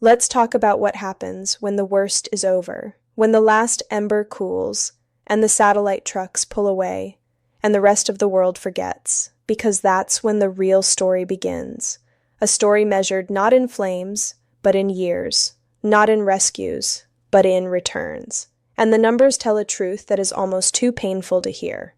Let's talk about what happens when the worst is over, when the last ember cools, and the satellite trucks pull away, and the rest of the world forgets, because that's when the real story begins. A story measured not in flames, but in years, not in rescues, but in returns. And the numbers tell a truth that is almost too painful to hear.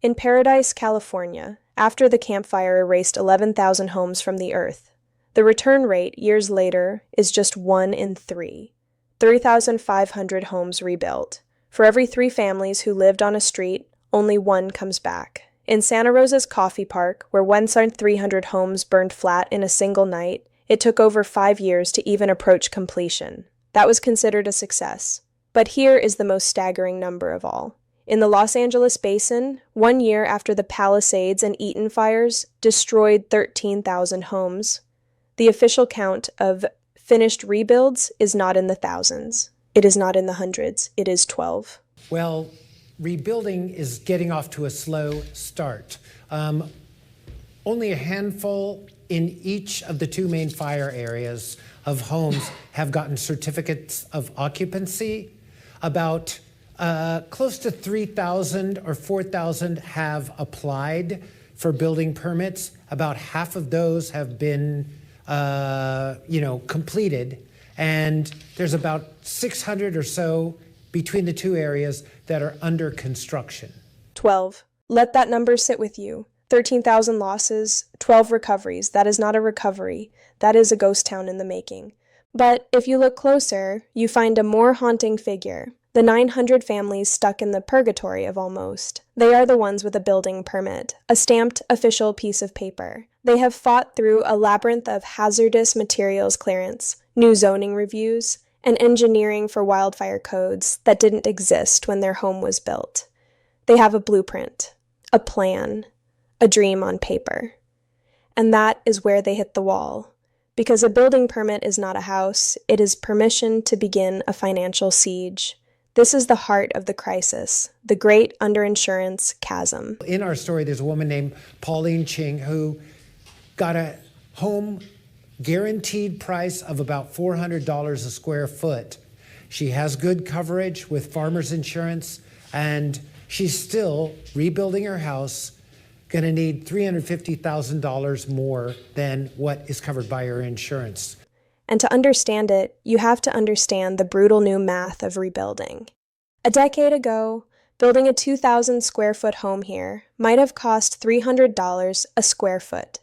In Paradise, California, after the Camp Fire erased 11,000 homes from the earth, the return rate years later is just 1 in 3. 3,500 homes rebuilt. For every 3 families who lived on a street, only 1 comes back. In Santa Rosa's Coffee Park, where once 300 homes burned flat in a single night, it took over 5 years to even approach completion. That was considered a success. But here is the most staggering number of all. In the Los Angeles basin, 1 year after the Palisades and Eaton fires destroyed 13,000 homes, the official count of finished rebuilds is not in the thousands. It is not in the hundreds. It is 12. Well, rebuilding is getting off to a slow start. Only a handful in each of the 2 main fire areas of homes have gotten certificates of occupancy. About close to 3,000 or 4,000 have applied for building permits. About half of those have been completed. And there's about 600 or so between the 2 areas that are under construction. 12. Let that number sit with you. 13,000 losses, 12 recoveries. That is not a recovery. That is a ghost town in the making. But if you look closer, you find a more haunting figure. The 900 families stuck in the purgatory of almost. They are the ones with a building permit, a stamped official piece of paper. They have fought through a labyrinth of hazardous materials clearance, new zoning reviews, and engineering for wildfire codes that didn't exist when their home was built. They have a blueprint, a plan, a dream on paper. And that is where they hit the wall. Because a building permit is not a house, it is permission to begin a financial siege. This is the heart of the crisis, the great underinsurance chasm. In our story, there's a woman named Pauline Ching who got a home guaranteed price of about $400 a square foot. She has good coverage with farmers insurance, and she's still rebuilding her house, going to need $350,000 more than what is covered by her insurance. And to understand it, you have to understand the brutal new math of rebuilding. A decade ago, building a 2,000 square foot home here might have cost $300 a square foot,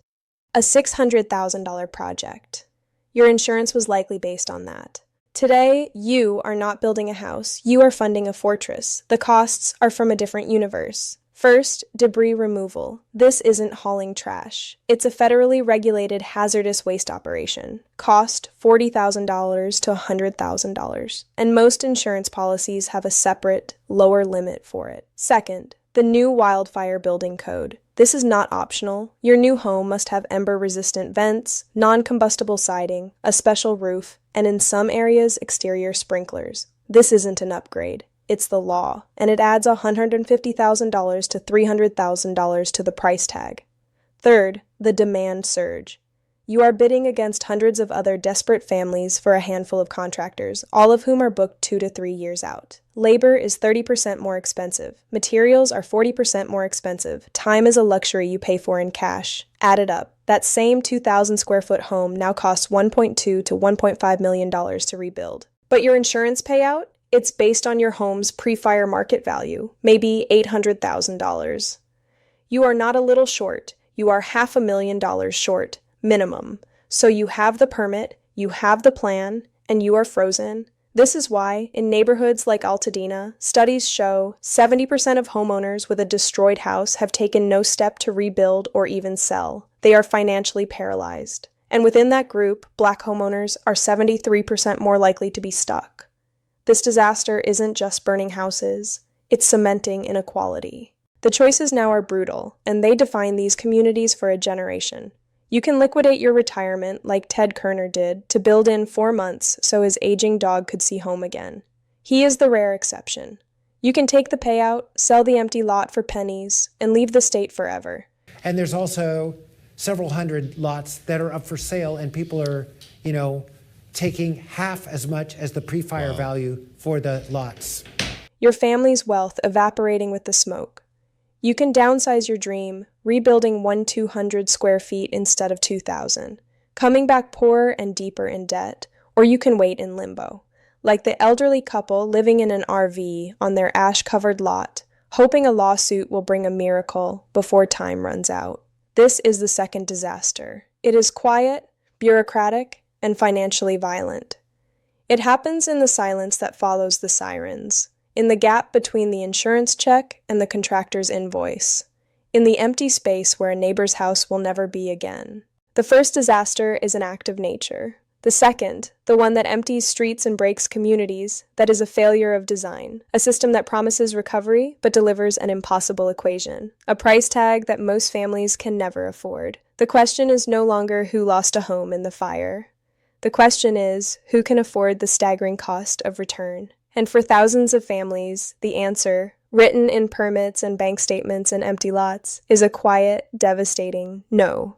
a $600,000 project. Your insurance was likely based on that. Today, you are not building a house, you are funding a fortress. The costs are from a different universe. First, debris removal. This isn't hauling trash. It's a federally regulated hazardous waste operation. Cost $40,000 to $100,000. And most insurance policies have a separate, lower limit for it. Second, the new wildfire building code. This is not optional. Your new home must have ember-resistant vents, non-combustible siding, a special roof, and in some areas, exterior sprinklers. This isn't an upgrade. It's the law, and it adds $150,000 to $300,000 to the price tag. Third, the demand surge. You are bidding against hundreds of other desperate families for a handful of contractors, all of whom are booked 2 to 3 years out. Labor is 30% more expensive. Materials are 40% more expensive. Time is a luxury you pay for in cash. Add it up. That same 2,000 square foot home now costs $1.2 to $1.5 million to rebuild. But your insurance payout? It's based on your home's pre-fire market value, maybe $800,000. You are not a little short. You are $500,000 short, minimum. So you have the permit, you have the plan, and you are frozen. This is why, in neighborhoods like Altadena, studies show 70% of homeowners with a destroyed house have taken no step to rebuild or even sell. They are financially paralyzed. And within that group, Black homeowners are 73% more likely to be stuck. This disaster isn't just burning houses, it's cementing inequality. The choices now are brutal, and they define these communities for a generation. You can liquidate your retirement like Ted Kerner did to build in 4 months so his aging dog could see home again. He is the rare exception. You can take the payout, sell the empty lot for pennies, and leave the state forever. And there's also several hundred lots that are up for sale, and people are, taking half as much as the pre-fire value for the lots. Your family's wealth evaporating with the smoke. You can downsize your dream, rebuilding 200 square feet instead of 2,000, coming back poorer and deeper in debt, or you can wait in limbo, like the elderly couple living in an RV on their ash-covered lot, hoping a lawsuit will bring a miracle before time runs out. This is the second disaster. It is quiet, bureaucratic, and financially violent. It happens in the silence that follows the sirens, in the gap between the insurance check and the contractor's invoice, in the empty space where a neighbor's house will never be again. The first disaster is an act of nature. The second, the one that empties streets and breaks communities, that is a failure of design, a system that promises recovery but delivers an impossible equation, a price tag that most families can never afford. The question is no longer who lost a home in the fire. The question is, who can afford the staggering cost of return? And for thousands of families, the answer, written in permits and bank statements and empty lots, is a quiet, devastating no.